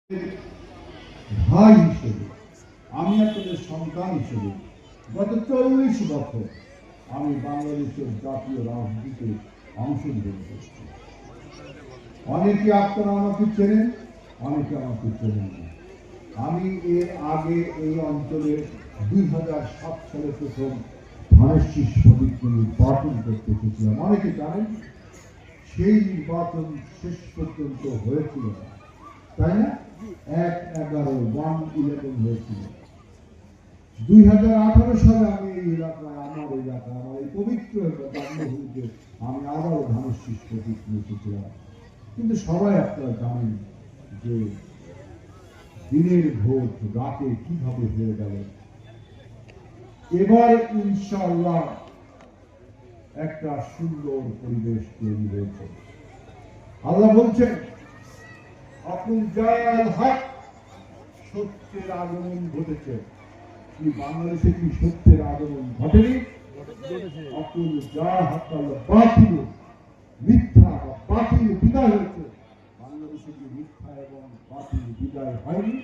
ভাই হিসেবে, আমি আপনাদের সন্তান হিসেবে গত 40 বছর আমি বাংলাদেশের জাতীয় রাজনীতিতে অংশগ্রহণ করছি। অনেকে আপনারা আমাকে চেনেন, অনেকে আমাকে চেনেন না। আমি এর আগে এই অঞ্চলে 2007 সালে প্রথম ধানের প্রতীক নির্বাচন করতে এসেছিলাম। অনেকে জানেন সেই নির্বাচন শেষ পর্যন্ত হয়েছিল না, তাই না? 1-11 হয়েছিল। 2018 সালে আমি এই এলাকায়, আমার এই পবিত্র জন্মভূমিতে আমি আবারও ধানের প্রতীক নিয়ে এসেছিলাম। কিন্তু সবাই আপনারা জানেন যে দিনের ভোট রাতে কিভাবে হয়ে গেল। এবার ইনশাআল্লাহ একটা সুন্দর পরিবেশ তৈরি হয়েছে। আল্লাহ বলছেন, আকুল জাল হক, সত্যের আগমন ঘটেছে। কি বাংলাদেশে কি সত্যের আগমন ঘটেনি? আকুল জাল হক, বাতিল, মিথ্যা বা বাতিল বিদায় হয়েছে। বাংলাদেশে কি মিথ্যা এবং বাতিল বিদায় হয়নি?